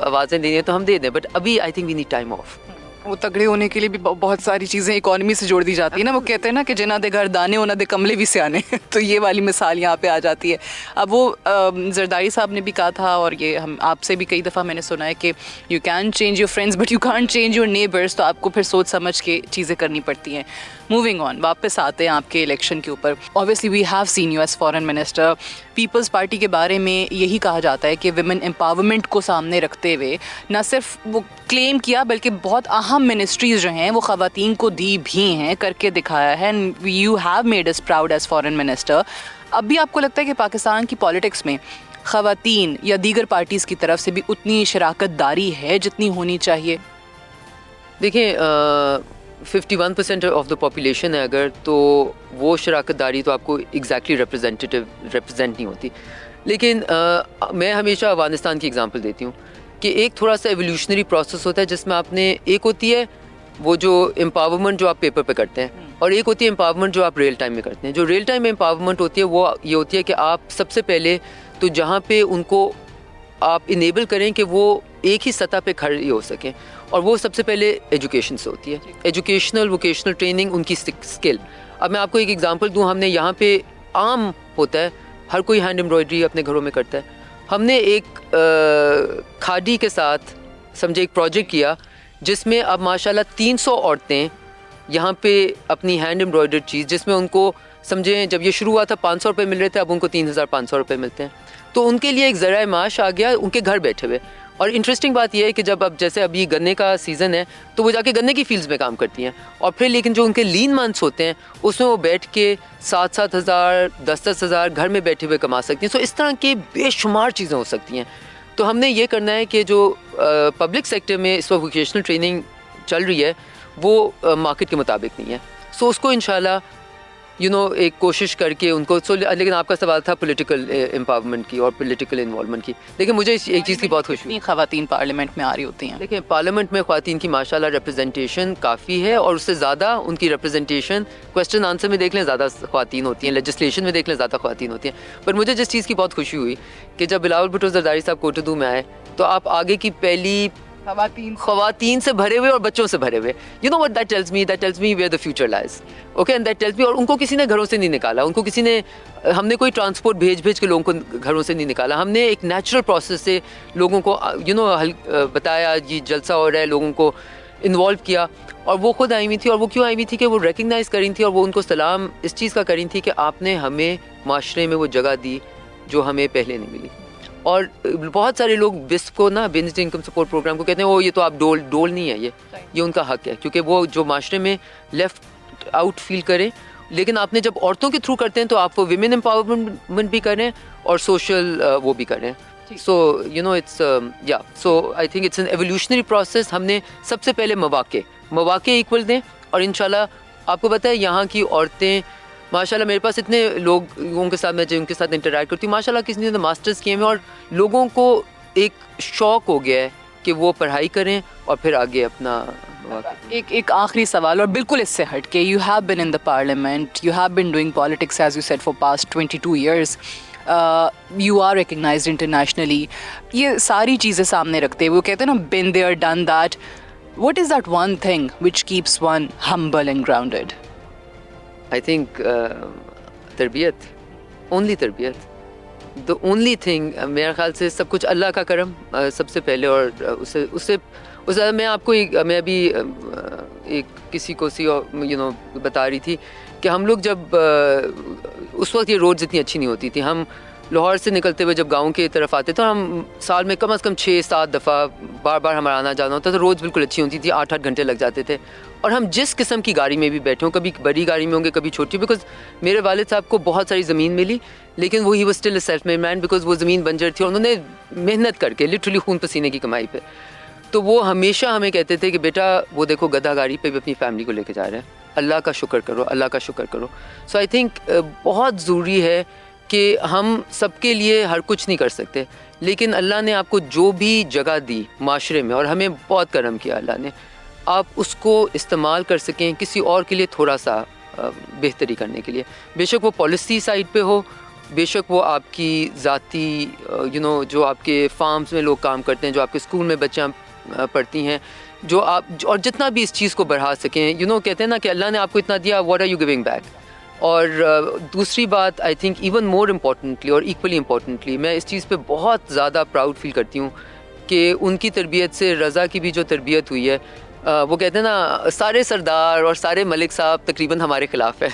आवाज़ें देनी है तो हम दे दें। बट अभी I think we need time off. वो तगड़े होने के लिए भी बहुत सारी चीज़ें इकोनॉमी से जोड़ दी जाती है ना। वो कहते हैं ना कि जिन्ना दे घर दाने उन्ना दे कमले भी सियाने तो ये वाली मिसाल यहाँ पे आ जाती है। अब वो जरदारी साहब ने भी कहा था, और ये हम आपसे भी कई दफ़ा मैंने सुना है कि you can change your friends but you can't change your neighbours. तो आपको फिर सोच समझ के चीज़ें करनी पड़ती हैं। मूविंग ऑन, वापस आते हैं आपके इलेक्शन के ऊपर। Obviously we have seen you as foreign minister, Peoples Party के बारे में यही कहा जाता है कि विमेन एम्पावरमेंट को सामने रखते हुए न सिर्फ वो क्लेम किया बल्कि बहुत अहम मिनिस्ट्रीज़ जो हैं वो ख़वातीन को दी भी हैं, करके दिखाया है। You have made us proud as foreign minister. अब भी आपको लगता है कि पाकिस्तान की पॉलिटिक्स में ख़वातीन या दीगर पार्टीज़ की तरफ से भी उतनी शराकत दारी है जितनी होनी चाहिए? देखिए 51% ऑफ द पॉपुलेशन है अगर, तो वो शराकत दारी तो आपको एग्जैक्टली रिप्रेजेंट नहीं होती। लेकिन मैं हमेशा अफगानिस्तान की एग्जांपल देती हूँ कि एक थोड़ा सा एवोल्यूशनरी प्रोसेस होता है जिसमें आपने एक होती है वो जो एम्पावरमेंट जो आप पेपर पे करते हैं, और एक होती है एम्पावरमेंट जो आप रियल टाइम में करते हैं। जो रियल टाइम में एम्पावरमेंट होती है वो ये होती है कि आप सबसे पहले तो जहाँ पे उनको आप इनेबल करें कि वो एक ही सतह पे खड़े हो सकें, और वो सबसे पहले एजुकेशन से होती है। एजुकेशनल वोकेशनल ट्रेनिंग, उनकी स्किल। अब मैं आपको एक एग्जांपल दूं, हमने यहाँ पे आम होता है, हर कोई हैंड एम्ब्रॉयडरी अपने घरों में करता है। हमने एक खादी के साथ समझे एक प्रोजेक्ट किया जिसमें अब माशाल्लाह 300 औरतें यहाँ पे अपनी हैंड एम्ब्रॉयडर्ड चीज़, जिसमें उनको समझें जब ये शुरू हुआ था 500 रुपये मिल रहे थे, अब उनको 3500 रुपये मिलते हैं। तो उनके लिए एक ज़राए माश आ गया उनके घर बैठे हुए। और इंटरेस्टिंग बात यह है कि जब अब जैसे अभी गन्ने का सीज़न है तो वो जाके गन्ने की फील्ड्स में काम करती हैं, और फिर लेकिन जो उनके लीन मंथ्स होते हैं उसमें वो बैठ के 7-7 हज़ार 10-10 हज़ार घर में बैठे हुए कमा सकती हैं। सो इस तरह के बेशुमार चीज़ें हो सकती हैं। तो हमने ये करना है कि जो पब्लिक सेक्टर में इस वक्त वोकेशनल ट्रेनिंग चल रही है वो मार्केट के मुताबिक नहीं है। सो उसको इंशाल्लाह एक कोशिश करके उनको लेकिन आपका सवाल था पॉलिटिकल एम्पावरमेंट की और पॉलिटिकल इन्वॉल्वमेंट की। देखिए मुझे एक चीज़ की बहुत खुशी है, ख़वातीन पार्लियामेंट में आ रही होती हैं। देखिए पार्लियामेंट में ख़वातीन की माशाल्लाह रिप्रेजेंटेशन काफ़ी है, और उससे ज़्यादा उनकी रिप्रेजेंटेशन क्वेश्चन आंसर में देख लें ज़्यादा ख़वातीन होती हैं, लेजिस्लेशन में देख लें ज़्यादा ख़वातीन होती हैं। पर मुझे जिस चीज़ की बहुत खुशी हुई कि जब बिलावल भुट्टो ज़रदारी साहब कोटोदू में आए तो आप आगे की पहली ख़वातीन से भरे हुए और बच्चों से भरे हुए, you know what that tells me where the future lies. Okay, and that tells me, और उनको किसी ने घरों से नहीं निकाला, उनको किसी ने, हमने कोई ट्रांसपोर्ट भेज के लोगों को घरों से नहीं निकाला। हमने एक नेचुरल प्रोसेस से लोगों को बताया ये जलसा हो रहा है, लोगों को इन्वॉल्व किया, और वो खुद आई हुई थी। और वो क्यों आई हुई थी कि वो रिकगनाइज़ करी थी, और वो उनको सलाम इस चीज़ का करी थी कि आपने हमें माशरे में वो जगह दी जो हमें पहले नहीं मिली। और बहुत सारे लोग बिस्प को ना, बिजनेस इनकम सपोर्ट प्रोग्राम को कहते हैं वो ये तो आप डोल नहीं है, ये उनका हक है, क्योंकि वो जो माशरे में लेफ्ट आउट फील करें। लेकिन आपने जब औरतों के थ्रू करते हैं तो आप वो विमेन एम्पावरमेंट भी करें और सोशल वो भी करें। So so I think it's an evolutionary process. हमने सबसे पहले मौके इक्वल दें, और इंशाल्लाह आपको पता है यहाँ की औरतें माशाल्लाह, मेरे पास इतने लोगों के साथ मैं जिनके साथ इंटरैक्ट करती हूँ, माशाल्लाह किसी ने मास्टर्स किए हैं, और लोगों को एक शौक़ हो गया है कि वो पढ़ाई करें और फिर आगे अपना। एक आखिरी सवाल और बिल्कुल इससे हट के, you have been in the parliament, you have been doing politics as you said for past 22 years, you are recognised internationally. ये सारी चीज़ें सामने रखते हुए वो कहते हैं ना, been there done that, what is that one thing which keeps one humble and grounded? I think तरबियत, ओनली तरबियत, द ओनली थिंग। मेरे ख्याल से सब कुछ अल्लाह का करम सबसे पहले, और उससे मैं आपको मैं अभी एक किसी को बता रही थी कि हम लोग जब उस वक्त ये रोड्स इतनी अच्छी नहीं होती थी, हम लाहौर से निकलते हुए जब गांव की तरफ आते तो हम साल में कम से कम 6-7 दफ़ा बार हमारा आना जाना होता, तो रोड्स बिल्कुल अच्छी होती थी, 8-8 घंटे लग जाते थे। और हम जिस किस्म की गाड़ी में भी बैठे हों, कभी बड़ी गाड़ी में होंगे कभी छोटी, बिकॉज मेरे वालिद साहब को बहुत सारी ज़मीन मिली, लेकिन वो ही वो still self made man, because वो ज़मीन बंजर थी और उन्होंने मेहनत करके लिटरली खून पसीने की कमाई पे, तो वो हमेशा हमें कहते थे कि बेटा वो देखो गधा गाड़ी पे भी अपनी फैमिली को लेके जा रहे हैं, अल्लाह का शुक्र करो, अल्लाह का शुक्र करो। सो आई थिंक बहुत ज़रूरी है कि हम सबके लिए हर कुछ नहीं कर सकते, लेकिन अल्लाह ने आपको जो भी जगह दी माशरे में, और हमें बहुत करम किया अल्लाह ने, आप उसको इस्तेमाल कर सकें किसी और के लिए थोड़ा सा बेहतरी करने के लिए। बेशक वो पॉलिसी साइड पे हो, बेशक वो आपकी ज़ाती जो आपके फार्म्स में लोग काम करते हैं, जो आपके स्कूल में बच्चियाँ पढ़ती हैं, जो आप और जितना भी इस चीज़ को बढ़ा सकें। कहते हैं ना कि अल्लाह ने आपको इतना दिया, what are you giving back. और दूसरी बात, I think even more importantly और इक्वली इम्पॉर्टेंटली, मैं इस चीज़ पे बहुत ज़्यादा प्राउड फील करती हूँ कि उनकी तरबियत से रज़ा की भी जो तरबियत हुई है, वो कहते हैं ना, सारे सरदार और सारे मलिक साहब तकरीबन हमारे खिलाफ है।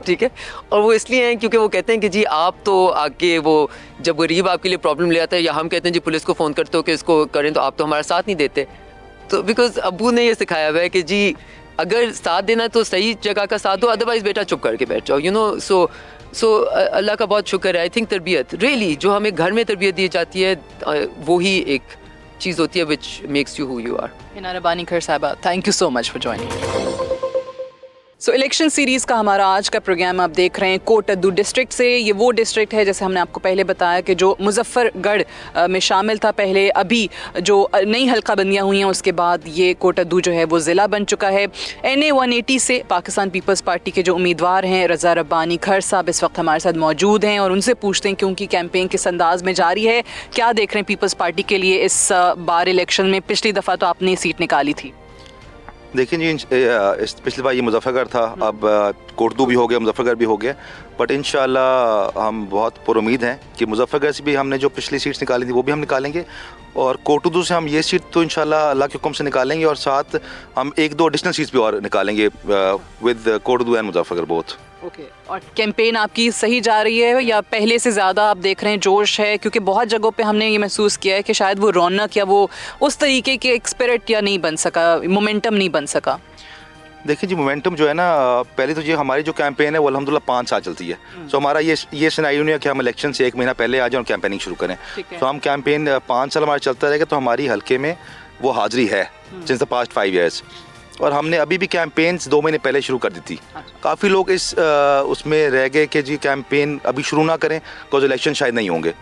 ठीक है, और वो इसलिए हैं क्योंकि वो कहते हैं कि जी आप तो आके वो जब गरीब आपके लिए प्रॉब्लम ले आता है, या हम कहते हैं जी पुलिस को फ़ोन करते हो कि इसको करें, तो आप तो हमारा साथ नहीं देते। तो बिकॉज अब्बू ने ये सिखाया हुआ है कि जी अगर साथ देना है तो सही जगह का साथ दो, अदरवाइज़ बेटा चुप करके बैठ जाओ, यू नो। सो अल्लाह का बहुत शुक्र है। आई थिंक तरबियत रियली जो हमें घर में तरबियत दी जाती है, वो ही एक चीज़ होती है which makes you who you are. Hina Rabbani Khar sahiba, thank you so much for joining. So election series का हमारा आज का प्रोग्राम आप देख रहे हैं कोट अद्दू डिस्ट्रिक्ट से। ये वो डिस्ट्रिक्ट है जैसे हमने आपको पहले बताया कि जो मुजफ्फरगढ़ में शामिल था पहले, अभी जो नई हल्का बंदियाँ हुई हैं उसके बाद ये कोट अद्दू जो है वो ज़िला बन चुका है। NA 180 से पाकिस्तान पीपल्स पार्टी के जो उम्मीदवार हैं रज़ा रब्बानी खर साहब इस वक्त हमारे साथ मौजूद हैं और उनसे पूछते हैं कि उनकी कैंपेन किस अंदाज में जारी है, क्या देख रहे हैं पीपल्स पार्टी के लिए इस बार इलेक्शन में। पिछली दफ़ा तो आपने सीट निकाली थी। देखिए जी, इस पिछली बार ये मुजफ्फरगढ़ था, अब कोटदू भी हो गया, मुजफ्फरगढ़ भी हो गया, बट इंशाल्लाह हम बहुत पुरुमीद हैं कि मुजफ्फरगढ़ से भी हमने जो पिछली सीट्स निकाली थी वो भी हम निकालेंगे, और कोटदू से हम ये सीट तो इंशाल्लाह अल्लाह के हुक्म से निकालेंगे, और साथ हम 1-2 एडिशनल सीट्स भी और निकालेंगे with Kot Addu and Muzaffargarh both. Okay, और कैंपेन आपकी सही जा रही है या पहले से ज़्यादा आप देख रहे हैं जोश है? क्योंकि बहुत जगहों पे हमने ये महसूस किया है कि शायद वो रौनक या वो उस तरीके के एक स्पिरिट या नहीं बन सका, मोमेंटम नहीं बन सका। देखिए जी, मोमेंटम जो है ना, पहले तो ये हमारी जो कैंपेन है वो अल्हम्दुलिल्लाह 5 साल चलती है। सो हमारा ये सिनेरियो नहीं है कि हम इलेक्शन से 1 महीना पहले आ जाएं और कैंपेनिंग शुरू करें। तो हम कैंपेन 5 साल हमारा चलता रहेगा, तो हमारी हल्के में वो हाजिरी है सिंस द पास्ट 5 ईयर्स। और हमने अभी भी कैंपेन्स 2 महीने पहले शुरू कर दी थी। काफ़ी लोग इस उसमें रह गए कि जी कैंपेन अभी शुरू ना करें बिकॉज इलेक्शन शायद नहीं होंगे।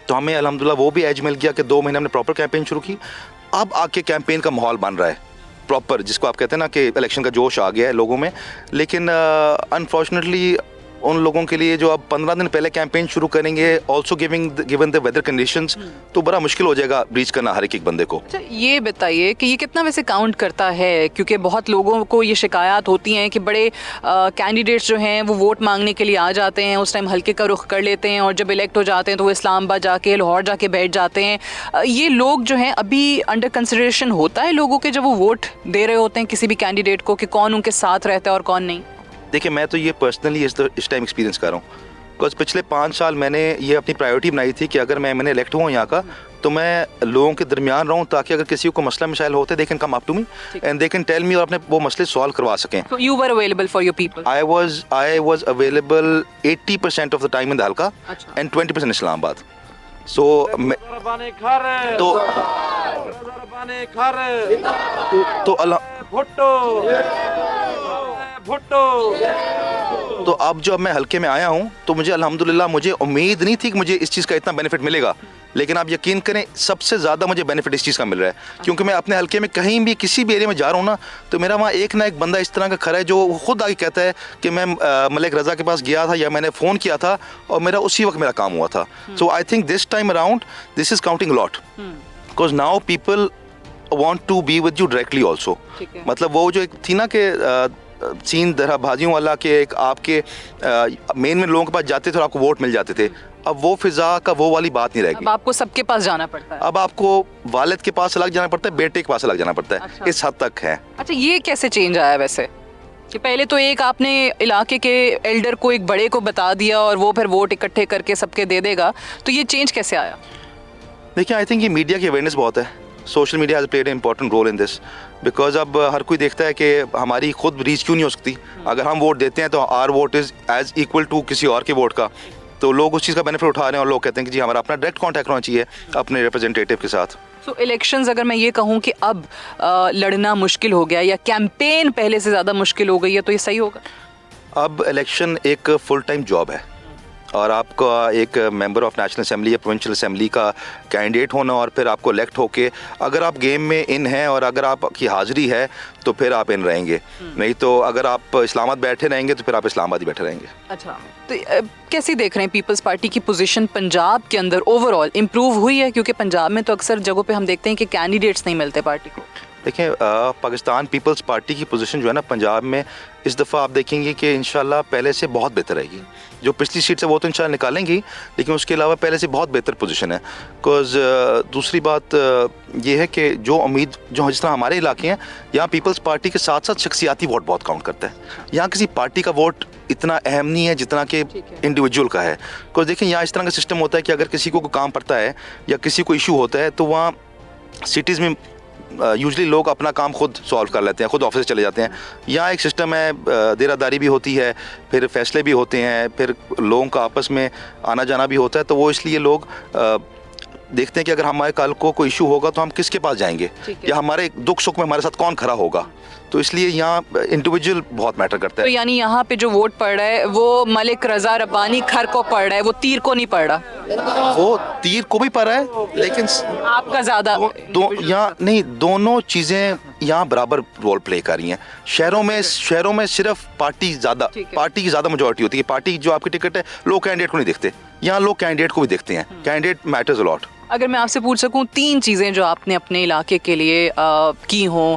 तो हमें अल्हम्दुलिल्लाह वो भी एज मिल गया कि 2 महीने हमने प्रॉपर कैंपेन शुरू की। अब आके कैंपेन का माहौल बन रहा है प्रॉपर, जिसको आप कहते हैं ना कि इलेक्शन का जोश आ गया है लोगों में। लेकिन अनफॉर्चुनेटली उन लोगों के लिए जो अब 15 दिन पहले कैंपेन शुरू करेंगे, also given the weather conditions, तो बड़ा मुश्किल हो जाएगा रीच करना हर एक बंदे को। अच्छा, ये बताइए कि ये कितना वैसे काउंट करता है? क्योंकि बहुत लोगों को ये शिकायत होती हैं कि बड़े कैंडिडेट्स जो हैं वो वोट मांगने के लिए आ जाते हैं, उस टाइम हल्के का रुख कर लेते हैं, और जब इलेक्ट हो जाते हैं तो वो इस्लामाबाद जाके, लाहौर जाके बैठ जाते हैं। ये लोग जो हैं अभी अंडर कंसिडरेशन होता है लोगों के जब वो वोट दे रहे होते हैं किसी भी कैंडिडेट को, कि कौन उनके साथ रहता है और कौन नहीं? देखिए, मैं तो ये पर्सनली इस टाइम एक्सपीरियंस कर रहा हूँ, बिकॉज पिछले 5 साल मैंने ये अपनी प्रायोरिटी बनाई थी कि अगर मैंने इलेक्ट हुआ यहाँ का, तो मैं लोगों के दरमियान रहूँ, ताकि अगर किसी को मसला मसाइल होते they can come up to me and they can tell me, और अपने वो मसले सॉल्व करवा सकें। So you were available for your people? I was available 80% of the time in the हल्का एंड 20% इस्लामाबाद। सो तो अब जब मैं हल्के में आया हूँ तो मुझे अल्हम्दुलिल्लाह, मुझे उम्मीद नहीं थी कि मुझे इस चीज़ का इतना बेनिफिट मिलेगा, लेकिन आप यकीन करें सबसे ज़्यादा मुझे बेनिफिट इस चीज़ का मिल रहा है। क्योंकि मैं अपने हल्के में कहीं भी किसी भी एरिया में जा रहा हूँ ना, तो मेरा वहाँ एक ना एक बंदा इस तरह का खड़ा है जो खुद आगे कहता है कि मैं मलिक रज़ा के पास गया था या मैंने फ़ोन किया था और मेरा उसी वक्त मेरा काम हुआ था। So I think this time around this is counting lot, because now people want to be with you directly also. मतलब वो जो एक थी ना कि सीन दराबाजियों वाला के एक आपके मेन में लोगों के पास जाते थे और आपको वोट मिल जाते थे, अब वो फिजा का वो वाली बात नहीं रहेगी। अब आपको सबके पास जाना पड़ता है। अब आपको वालिद के पास अलग जाना पड़ता है, बेटे के पास अलग जाना पड़ता है। अच्छा। इस हद तक है। अच्छा, ये कैसे चेंज आया वैसे कि पहले तो एक आपने इलाके के एल्डर को, एक बड़े को बता दिया और वो फिर वोट इकट्ठे करके सबके दे देगा, तो ये चेंज कैसे आया? देखिए, आई थिंक ये मीडिया की अवेयरनेस बहुत है। Social media has played an important role in this, because अब हर कोई देखता है कि हमारी खुद रीच क्यों नहीं हो सकती। अगर हम वोट देते हैं तो our vote is as equal to किसी और के वोट का, तो लोग उस चीज़ का बेनिफिट उठा रहे हैं और लोग कहते हैं कि जी हमारा अपना डायरेक्ट कॉन्टैक्ट होना चाहिए अपने रिप्रेजेंटेटिव के साथ। तो इलेक्शंस, अगर मैं ये कहूँ कि अब लड़ना मुश्किल हो गया या कैंपेन पहले से ज़्यादा मुश्किल हो गई है, तो ये सही होगा? अब इलेक्शन एक फुल टाइम जॉब है, और आपका एक मेंबर ऑफ नेशनल असेंबली या प्रोविंशियल असेंबली का कैंडिडेट होना और फिर आपको इलेक्ट होके अगर आप गेम में इन हैं और अगर आपकी हाज़िरी है तो फिर आप इन रहेंगे, नहीं तो अगर आप इस्लामाबाद बैठे रहेंगे तो फिर आप इस्लामाबाद ही बैठे रहेंगे। अच्छा, तो कैसे देख रहे हैं पीपल्स पार्टी की पोजीशन पंजाब के अंदर ओवरऑल इम्प्रूव हुई है? क्योंकि पंजाब में तो अक्सर जगहों पे हम देखते हैं कि कैंडिडेट्स नहीं मिलते पार्टी को। देखिए पाकिस्तान पीपल्स पार्टी की पोजीशन जो है ना पंजाब में इस दफ़ा आप देखेंगे कि इंशाल्लाह पहले से बहुत बेहतर रहेगी। जो पिछली सीट है वो तो इंशाल्लाह निकालेंगी, लेकिन उसके अलावा पहले से बहुत बेहतर पोजीशन है। बिकॉज दूसरी बात ये है कि जो उम्मीद जो जिस तरह हमारे इलाके हैं, यहाँ पीपल्स पार्टी के साथ साथ शख्सियाती वोट बहुत काउंट करता है। यहाँ किसी पार्टी का वोट इतना अहम नहीं है जितना कि इंडिविजुअल का है। बिकॉज देखिए यहाँ इस तरह का सिस्टम होता है कि अगर किसी को काम पड़ता है या किसी को इशू होता है तो वहाँ सिटीज़ में यूजली लोग अपना काम खुद सॉल्व कर लेते हैं, खुद ऑफिस चले जाते हैं। यहाँ एक सिस्टम है, देरादारी भी होती है, फिर फैसले भी होते हैं, फिर लोगों का आपस में आना जाना भी होता है। तो वो इसलिए लोग देखते हैं कि अगर हमारे कल को कोई इशू होगा तो हम किसके पास जाएंगे या हमारे दुख सुख में हमारे साथ कौन खड़ा होगा। तो इसलिए यहाँ इंडिविजुअल बहुत मैटर करता है। तो यानी यहाँ पे जो वोट पड़ रहा है वो मलिक रजा रब्बानी खर को पड़ रहा है, वो तीर को नहीं पड़ रहा। वो तीर को भी पड़ रहा है, लेकिन आपका ज्यादा यहाँ नहीं, दोनों चीज़ें यहाँ बराबर रोल प्ले कर रही हैं। शहरों में सिर्फ पार्टी की ज़्यादा मेजॉरिटी होती है। पार्टी जो आपकी टिकट है लोग कैंडिडेट को नहीं देखते, यहाँ लोग कैंडिडेट को भी देखते हैं। Candidate matters a lot. अगर मैं आपसे पूछ सकूं 3 चीज़ें जो आपने अपने इलाके के लिए की हों,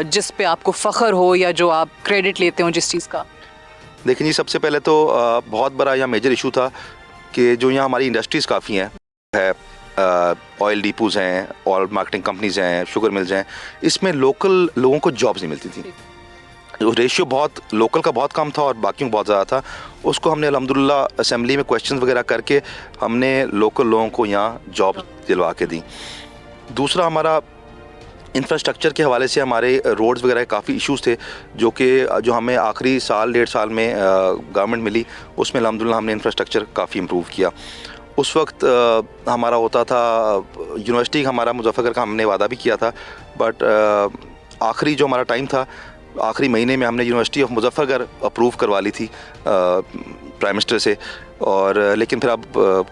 जिस पे आपको फ़ख्र हो या जो आप क्रेडिट लेते हो जिस चीज़ का। देखिए जी, सबसे पहले तो बहुत बड़ा यहाँ मेजर इशू था कि जो यहाँ हमारी इंडस्ट्रीज़ काफ़ी हैं, ऑयल डिपोज़ हैं, ऑयल मार्केटिंग कंपनीज़ हैं, शुगर मिल्स हैं, इसमें लोकल लोगों को जॉब्स नहीं मिलती थी। रेशियो बहुत लोकल का बहुत कम था और बाकियों का बहुत ज़्यादा था। उसको हमने अल्हम्दुलिल्लाह असेंबली में क्वेश्चंस वगैरह करके हमने लोकल लोगों को यहाँ जॉब दिलवा के दी। दूसरा, हमारा इंफ्रास्ट्रक्चर के हवाले से हमारे रोड्स वगैरह काफ़ी इश्यूज़ थे जो हमें आखिरी साल 1.5 साल में गवर्नमेंट मिली, उसमें अल्हम्दुलिल्लाह हमने इंफ्रास्ट्रक्चर काफ़ी इम्प्रूव किया। उस वक्त हमारा होता था यूनिवर्सिटी, हमारा मुजफ्फरगढ़ का हमने वादा भी किया था, बट आखिरी जो हमारा टाइम था, आखिरी महीने में हमने यूनिवर्सिटी ऑफ मुजफ्फरगढ़ अप्रूव करवा ली थी प्राइम मिनिस्टर से। और लेकिन फिर अब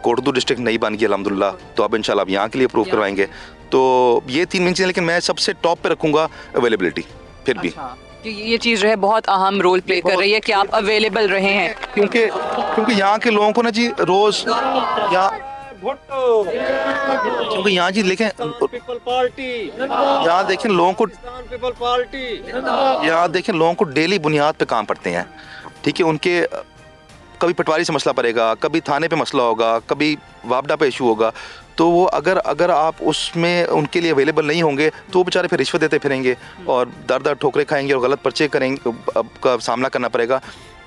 कोटद्दू डिस्ट्रिक्ट नहीं बन गई अल्हम्दुलिल्लाह, तो अब इंशाल्लाह अब यहाँ के लिए अप्रूव करवाएंगे। तो ये 3 मेन चीज़ें, लेकिन मैं सबसे टॉप पे रखूँगा अवेलेबिलिटी। फिर भी ये चीज़ जो है बहुत अहम रोल प्ले कर रही है कि आप अवेलेबल रहे हैं, क्योंकि यहाँ के लोगों को ना जी रोज़ क्योंकि यहाँ जी देखें यहाँ देखें लोगों को डेली बुनियाद पे काम पड़ते हैं। ठीक है, उनके कभी पटवारी से मसला पड़ेगा, कभी थाने पे मसला होगा, कभी वापडा पे इशू होगा। तो वो अगर आप उसमें उनके लिए अवेलेबल नहीं होंगे तो वो बेचारे फिर रिश्वत देते फिरेंगे और दर ठोकरे खाएंगे और गलत पर्चे करेंगे का सामना करना पड़ेगा।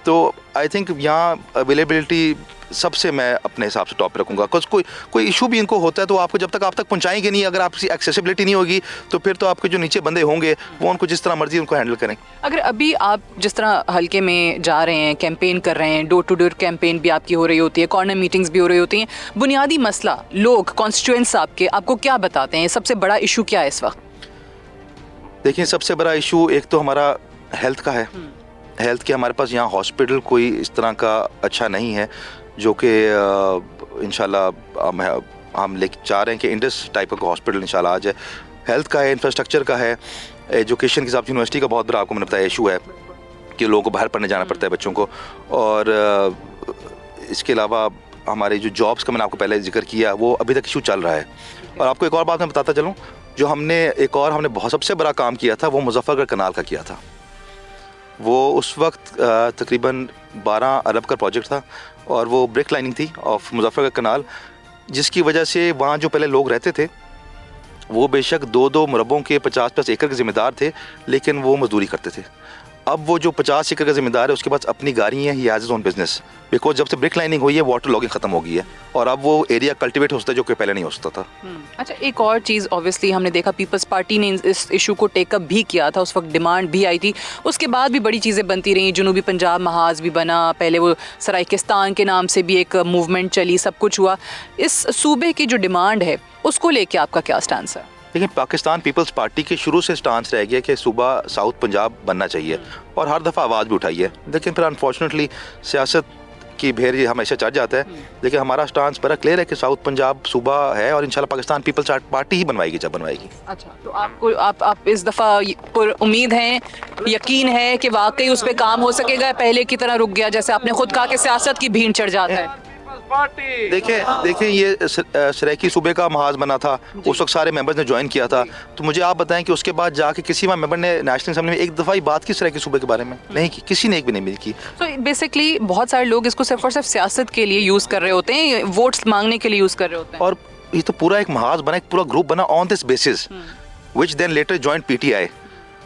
तो आई थिंक यहाँ अवेलेबिलिटी सबसे मैं अपने हिसाब से टॉप रखूँगा। बिकॉज कोई इशू भी इनको होता है तो आपको जब तक आप तक पहुँचाएंगे नहीं, अगर आपकी एक्सेसिबिलिटी नहीं होगी तो फिर तो आपके जो नीचे बंदे होंगे वो उनको जिस तरह मर्जी उनको हैंडल करें। अगर अभी आप जिस तरह हल्के में जा रहे हैं, कैंपेन कर रहे हैं, डोर टू डोर कैंपेन भी आपकी हो रही होती है, कॉर्नर मीटिंग्स भी हो रही होती हैं, बुनियादी मसला लोग कॉन्स्टिट्यूएंट्स आपको क्या बताते हैं, सबसे बड़ा इशू क्या है इस वक्त? देखिए, सबसे बड़ा इशू एक तो हमारा हेल्थ का है। हेल्थ के हमारे पास यहाँ हॉस्पिटल कोई इस तरह का अच्छा नहीं है, जो कि इंशाल्लाह हम लेके चाह रहे हैं कि इंडस टाइप का हॉस्पिटल इंशाल्लाह आ जाए। हेल्थ का है, इंफ्रास्ट्रक्चर का है, एजुकेशन के हिसाब से यूनिवर्सिटी का बहुत बड़ा आपको मैंने बताया इशू है कि लोगों को बाहर पढ़ने जाना पड़ता है बच्चों को। और इसके अलावा हमारे जो जॉब्स का मैंने आपको पहले जिक्र किया वो अभी तक इशू चल रहा है। और आपको एक और बात मैं बताता चलूँ, जो हमने बहुत सबसे बड़ा काम किया था वो मुजफ्फरगढ़ कनाल का किया था। वो उस वक्त तकरीबन 12 अरब का प्रोजेक्ट था और वो ब्रिक लाइनिंग थी ऑफ मुजफ्फरगढ़ कनाल, जिसकी वजह से वहाँ जो पहले लोग रहते थे वो बेशक 2-2 मुरब्बों के 50-50 एकड़ के ज़िम्मेदार थे, लेकिन वो मजदूरी करते थे। अब वो जो 50 एकड़ का ज़िम्मेदार है उसके पास अपनी गाड़ी है, he has his own business. Because जब से ब्रिक लाइनिंग हुई है वाटर लॉगिंग ख़त्म हो गई है और अब वो एरिया कल्टिवेट होता है जो कि पहले नहीं हो सकता था। अच्छा, एक और चीज़ ऑब्वियसली हमने देखा पीपल्स पार्टी ने इस इशू को टेकअप भी किया था, उस वक्त डिमांड भी आई थी, उसके बाद भी बड़ी चीज़ें बनती रहीं। जनूबी पंजाब महाज भी बना, पहले वो सराइकिस्तान के नाम से भी एक मूवमेंट चली, सब कुछ हुआ। इस सूबे की जो डिमांड है उसको लेके आपका क्या स्टांस है? लेकिन पाकिस्तान पीपल्स पार्टी के शुरू से स्टांस रह गया कि सूबा साउथ पंजाब बनना चाहिए और हर दफ़ा आवाज़ भी उठाई है, लेकिन फिर अनफॉर्चुनेटली सियासत की भेड़ ये हमेशा चढ़ जाता है। लेकिन हमारा स्टांस बड़ा क्लियर है कि साउथ पंजाब सूबा है और इंशाल्लाह पाकिस्तान पीपल्स पार्टी ही बनवाएगी जब बनवाएगी। अच्छा, तो आप इस दफ़ा उम्मीद है, यकीन है कि वाकई उस पर काम हो सकेगा, पहले की तरह रुक गया जैसे आपने खुद कहा कि सियासत की भीड़ चढ़ जाता है? देखिए ये सराइकी सूबे का महाज बना था, उस वक्त सारे मेंबर्स ने ज्वाइन किया था। तो मुझे आप बताएं कि उसके बाद जाके किसी मेंबर ने नेशनल असेंबली में एक दफ़ा ही बात की सराइकी सूबे के बारे में? नहीं की, किसी ने एक भी नहीं की। तो बेसिकली बहुत सारे लोग इसको सिर्फ और सिर्फ सियासत के लिए यूज़ कर रहे होते हैं, वोट्स मांगने के लिए यूज़ कर रहे होते हैं। और ये तो पूरा एक महाज बना, एक पूरा ग्रुप बना on this basis, which then later joined PTI।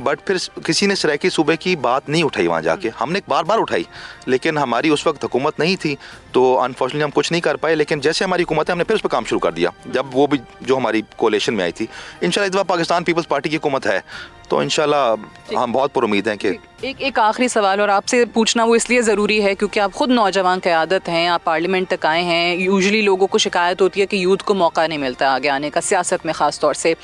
But फिर किसी ने सराइकी सूबे की बात नहीं उठाई वहाँ जाके, हमने बार बार उठाई, लेकिन हमारी उस वक्त हुकूमत नहीं थी, तो अनफॉर्चुनेटली हम कुछ नहीं कर पाए। लेकिन जैसे हमारी हुकूमत है, हमने फिर उस पर काम शुरू कर दिया, जब वो भी जो हमारी कोalition में आई थी। इंशाल्लाह इस बार पाकिस्तान पीपल्स पार्टी की हुकूमत है, तो इंशाल्लाह हम बहुत पुरुमीद हैं कि एक आखिरी सवाल, और आपसे पूछना वो इसलिए ज़रूरी है क्योंकि आप खुद नौजवान क़यादत हैं, आप पार्लियामेंट तक आए हैं। यूजुअली लोगों को शिकायत होती है कि यूथ को मौका नहीं मिलता आगे आने का, सियासत में ख़ास तौर से।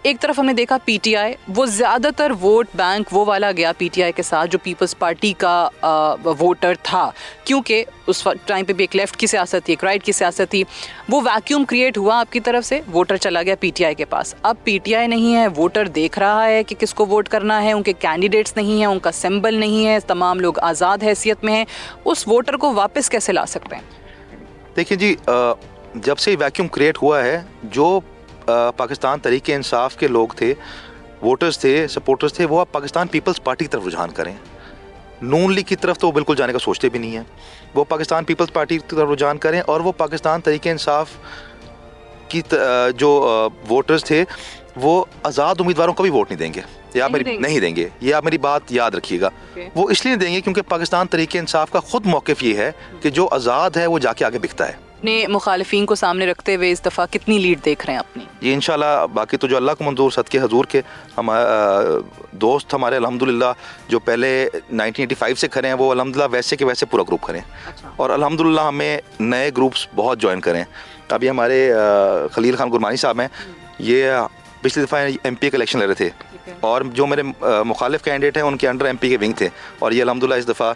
एक तरफ हमने देखा PTI, वो ज़्यादातर वोट बैंक वो वाला गया PTI के साथ जो पीपल्स पार्टी का वोटर था, क्योंकि उस टाइम पे भी एक लेफ़्ट की सियासत थी, एक राइट की सियासत थी। वो वैक्यूम क्रिएट हुआ आपकी तरफ से, वोटर चला गया PTI के पास। अब PTI नहीं है, वोटर देख रहा है कि किसको वोट करना है, उनके कैंडिडेट्स नहीं हैं, उनका सिंबल नहीं है, तमाम लोग आज़ाद हैसियत में हैं। उस वोटर को वापस कैसे ला सकते हैं? देखिए जी, जब से वैक्यूम क्रिएट हुआ है, जो पाकिस्तान तहरीक इंसाफ के लोग थे, वोटर्स थे, सपोर्टर्स थे, वो अब पाकिस्तान पीपल्स पार्टी की तरफ रुझान करें। नून लीग की तरफ तो वो बिल्कुल जाने का सोचते भी नहीं है। वो पाकिस्तान पीपल्स पार्टी की तरफ रुझान करें, और वो पाकिस्तान तहरीक इंसाफ की जो वोटर्स थे, वो आज़ाद उम्मीदवारों को भी वोट नहीं देंगे, या नहीं देंगे। ये आप मेरी बात याद रखिएगा। वो इसलिए देंगे क्योंकि पाकिस्तान तहरीक इंसाफ का खुद मौक़िफ़ ये है कि जो आज़ाद है वो जाके आगे बिकता है। अपने मुखालिफिन को सामने रखते हुए इस दफ़ा कितनी लीड देख रहे हैं अपनी? ये इंशाल्लाह, बाकी तो जो अल्लाह को मंजूर, सदके हजूर के हमारे दोस्त हमारे अल्हम्दुलिल्लाह जो पहले 1985 से खड़े हैं, वो अल्हम्दुलिल्लाह वैसे के वैसे पूरा ग्रुप करें। अच्छा। और अल्हम्दुलिल्लाह हमें नए ग्रुप्स बहुत ज्वाइन करें। अभी हमारे खलील खान गुरमानी साहब हैं, ये पिछली दफ़ा MP के इलेक्शन लड़ रहे थे, और जो मेरे मुखालिफ कैंडिडेट हैं उनके अंडर MP के विंग थे, और ये अल्हम्दुलिल्लाह इस दफ़ा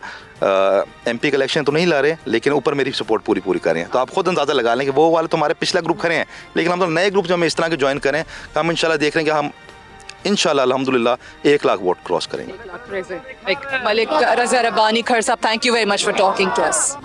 MP के इलेक्शन तो नहीं ला रहे, लेकिन ऊपर मेरी सपोर्ट पूरी कर रहे हैं। तो आप खुद अंदाज़ा लगा लें कि वो वाले तो हमारे पिछला ग्रुप खड़े हैं, लेकिन हम तो नए ग्रुप जो हमें इस तरह के ज्वाइन करें, हम इंशाल्लाह देख रहे हैं कि हम इंशाल्लाह अल्हम्दुलिल्लाह 1 लाख वोट क्रॉस करेंगे। मलिक रज़ा Rabbani Khar sahab, thank you very much for talking to us.